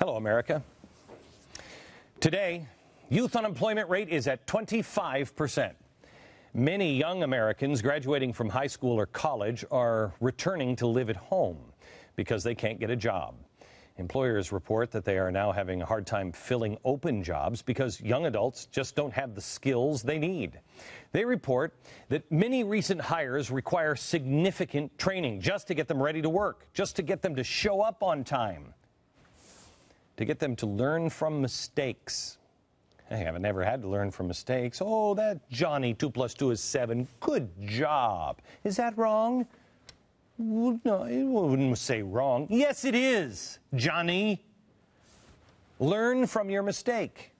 Hello, America. Today, youth unemployment rate is at 25%. Many young Americans graduating from high school or college are returning to live at home because they can't get a job. Employers report that they are now having a hard time filling open jobs because young adults just don't have the skills they need. They report that many recent hires require significant training just to get them ready to work, just to get them to show up on time, to get them to learn from mistakes. Hey, I've never had to learn from mistakes. Oh, that Johnny, 2 + 2 is 7. Good job. Is that wrong? Well, no, it wouldn't say wrong. Yes, it is, Johnny. Learn from your mistake.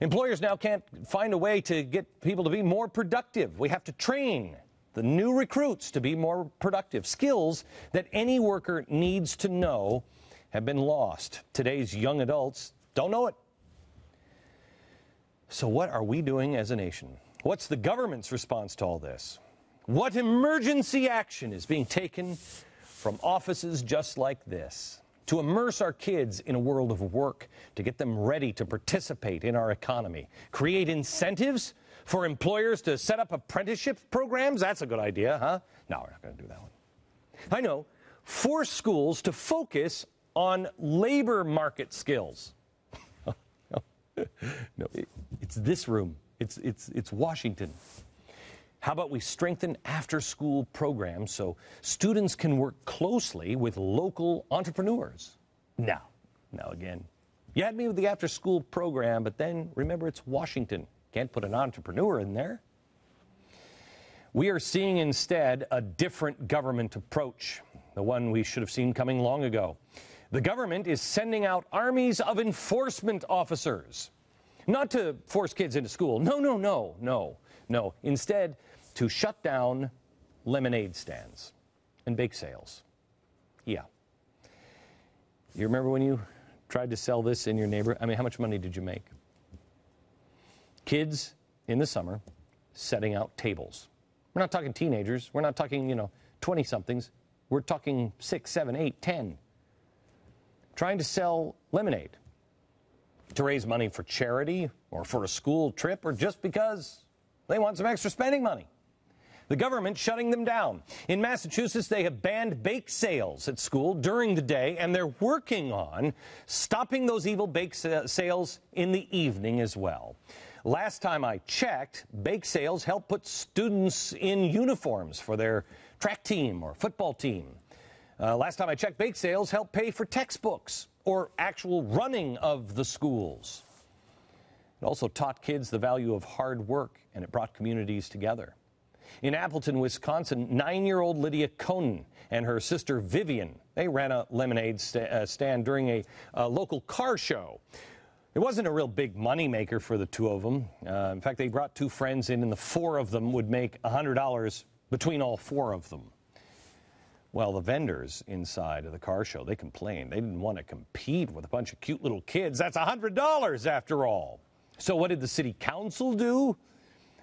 Employers now can't find a way to get people to be more productive. We have to train the new recruits to be more productive. Skills that any worker needs to know have been lost. Today's young adults don't know it. So what are we doing as a nation? What's the government's response to all this? What emergency action is being taken from offices just like this to immerse our kids in a world of work, to get them ready to participate in our economy? Create incentives for employers to set up apprenticeship programs? That's a good idea, huh? No, we're not going to do that one. I know. Force schools to focus on labor market skills. No, it's this room. It's Washington. How about we strengthen after-school programs so students can work closely with local entrepreneurs? No, again. You had me with the after-school program, but then remember it's Washington. Can't put an entrepreneur in there. We are seeing instead a different government approach, the one we should have seen coming long ago. The government is sending out armies of enforcement officers, not to force kids into school. No. Instead, to shut down lemonade stands and bake sales. Yeah. You remember when you tried to sell this in your neighborhood? I mean, how much money did you make? Kids in the summer setting out tables. We're not talking teenagers. We're not talking, 20-somethings. We're talking 6, 7, 8, 10. Trying to sell lemonade to raise money for charity or for a school trip or just because they want some extra spending money. The government shutting them down. In Massachusetts, they have banned bake sales at school during the day, and they're working on stopping those evil bake sales in the evening as well. Last time I checked, bake sales help put students in uniforms for their track team or football team. Last time I checked, bake sales help pay for textbooks or actual running of the schools. It also taught kids the value of hard work, and it brought communities together. In Appleton, Wisconsin, 9-year-old Lydia Conan and her sister Vivian, they ran a lemonade stand during a local car show. It wasn't a real big moneymaker for the two of them. In fact, they brought 2 friends in, and the 4 of them would make $100 between all 4 of them. Well, the vendors inside of the car show, they complained. They didn't want to compete with a bunch of cute little kids. That's $100 after all. So what did the city council do?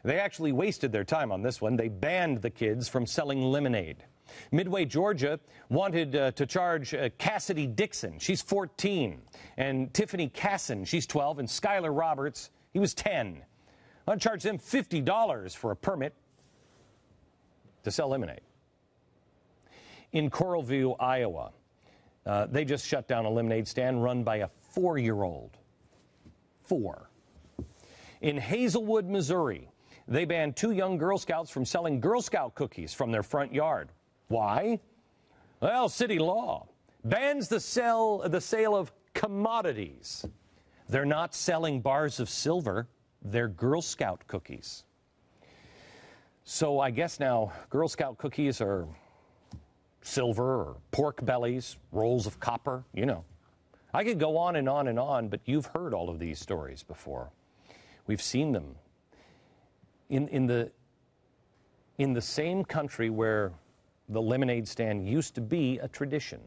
They actually wasted their time on this one. They banned the kids from selling lemonade. Midway, Georgia wanted to charge Cassidy Dixon. She's 14. And Tiffany Casson, she's 12. And Skylar Roberts, he was 10. I want to charge them $50 for a permit to sell lemonade. In Coralview, Iowa, they just shut down a lemonade stand run by a 4-year-old. 4. In Hazelwood, Missouri, they banned 2 young Girl Scouts from selling Girl Scout cookies from their front yard. Why? Well, city law bans the sale of commodities. They're not selling bars of silver. They're Girl Scout cookies. So I guess now Girl Scout cookies are silver or pork bellies, rolls of copper, I could go on and on and on, but you've heard all of these stories before. We've seen them. In the same country where the lemonade stand used to be a tradition.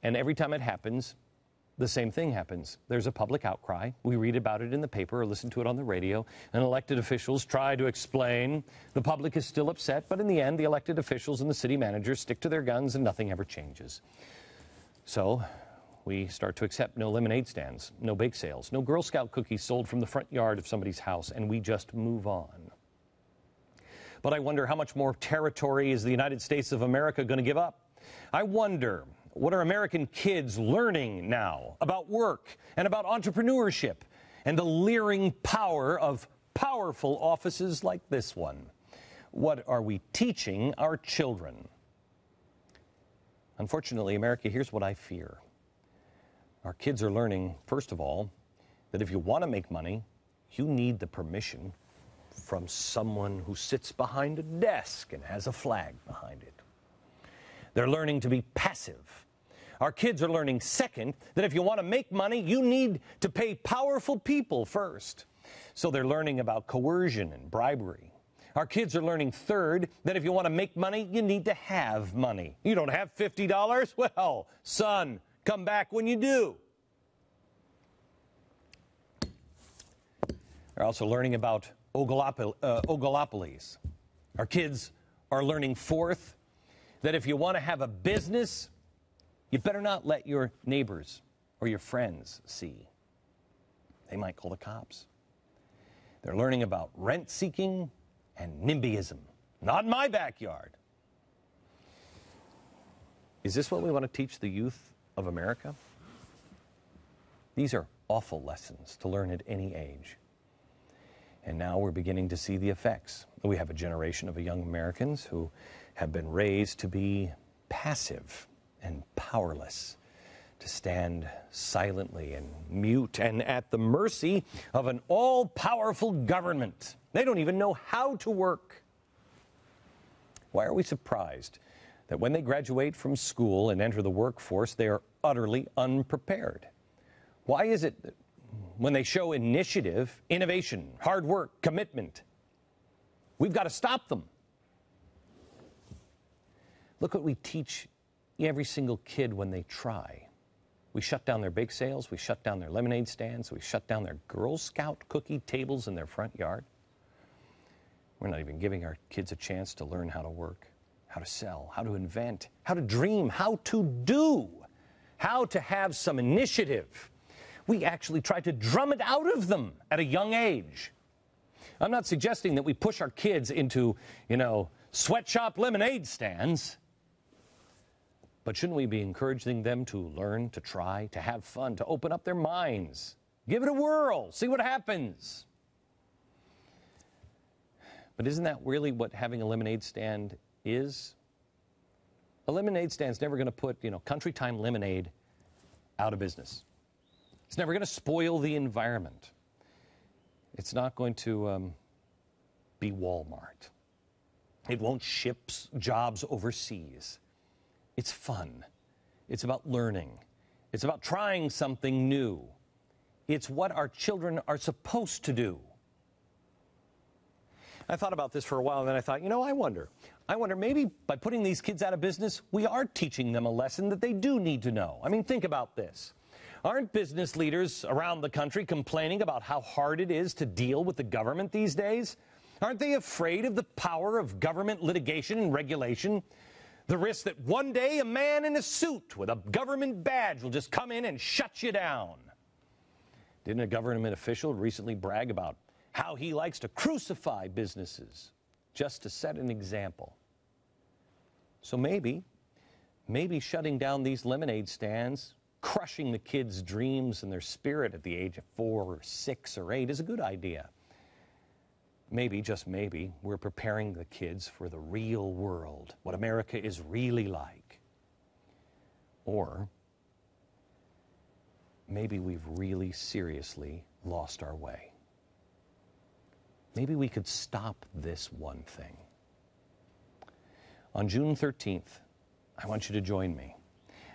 And every time it happens, the same thing happens. There's a public outcry. We read about it in the paper or listen to it on the radio, and elected officials try to explain. The public is still upset, but in the end, the elected officials and the city managers stick to their guns and nothing ever changes. So we start to accept no lemonade stands, no bake sales, no Girl Scout cookies sold from the front yard of somebody's house, and we just move on. But I wonder how much more territory is the United States of America going to give up? I wonder, what are American kids learning now about work and about entrepreneurship and the leering power of powerful offices like this one? What are we teaching our children? Unfortunately, America, here's what I fear. Our kids are learning, first of all, that if you want to make money, you need the permission from someone who sits behind a desk and has a flag behind it. They're learning to be passive. Our kids are learning, second, that if you want to make money, you need to pay powerful people first. So they're learning about coercion and bribery. Our kids are learning, third, that if you want to make money, you need to have money. You don't have $50? Well, son, come back when you do. They're also learning about oligopolies. Our kids are learning, fourth, that if you want to have a business, you better not let your neighbors or your friends see. They might call the cops. They're learning about rent-seeking and NIMBYism. Not in my backyard. Is this what we want to teach the youth of America? These are awful lessons to learn at any age. And now we're beginning to see the effects. We have a generation of young Americans who have been raised to be passive and powerless, to stand silently and mute and at the mercy of an all-powerful government. They don't even know how to work. Why are we surprised that when they graduate from school and enter the workforce, they are utterly unprepared? Why is it that when they show initiative, innovation, hard work, commitment, we've got to stop them? Look what we teach every single kid when they try. We shut down their bake sales, we shut down their lemonade stands, we shut down their Girl Scout cookie tables in their front yard. We're not even giving our kids a chance to learn how to work, how to sell, how to invent, how to dream, how to do, how to have some initiative. We actually try to drum it out of them at a young age. I'm not suggesting that we push our kids into, sweatshop lemonade stands. But shouldn't we be encouraging them to learn, to try, to have fun, to open up their minds? Give it a whirl, see what happens. But isn't that really what having a lemonade stand is? A lemonade stand's never going to put, Country Time Lemonade out of business. It's never going to spoil the environment. It's not going to be Walmart. It won't ship jobs overseas. It's fun. It's about learning. It's about trying something new. It's what our children are supposed to do. I thought about this for a while, and then I thought, I wonder maybe by putting these kids out of business, we are teaching them a lesson that they do need to know. I mean, think about this. Aren't business leaders around the country complaining about how hard it is to deal with the government these days? Aren't they afraid of the power of government litigation and regulation? The risk that one day a man in a suit with a government badge will just come in and shut you down. Didn't a government official recently brag about how he likes to crucify businesses just to set an example? So maybe shutting down these lemonade stands, crushing the kids' dreams and their spirit at the age of 4 or 6 or 8 is a good idea. Maybe, just maybe, we're preparing the kids for the real world, what America is really like. Or maybe we've really seriously lost our way. Maybe we could stop this one thing. On June 13th, I want you to join me.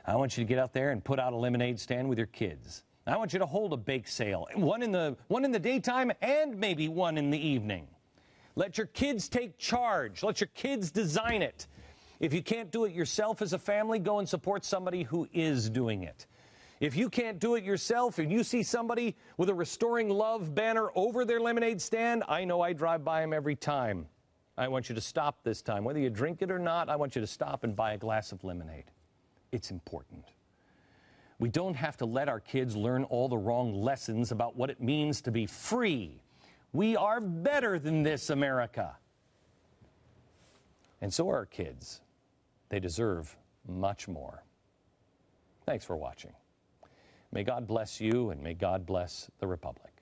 I want you to get out there and put out a lemonade stand with your kids. I want you to hold a bake sale, one in the daytime and maybe one in the evening. Let your kids take charge. Let your kids design it. If you can't do it yourself as a family, go and support somebody who is doing it. If you can't do it yourself and you see somebody with a Restoring Love banner over their lemonade stand, I know I drive by them every time. I want you to stop this time. Whether you drink it or not, I want you to stop and buy a glass of lemonade. It's important. We don't have to let our kids learn all the wrong lessons about what it means to be free. We are better than this, America. And so are our kids. They deserve much more. Thanks for watching. May God bless you, and may God bless the Republic.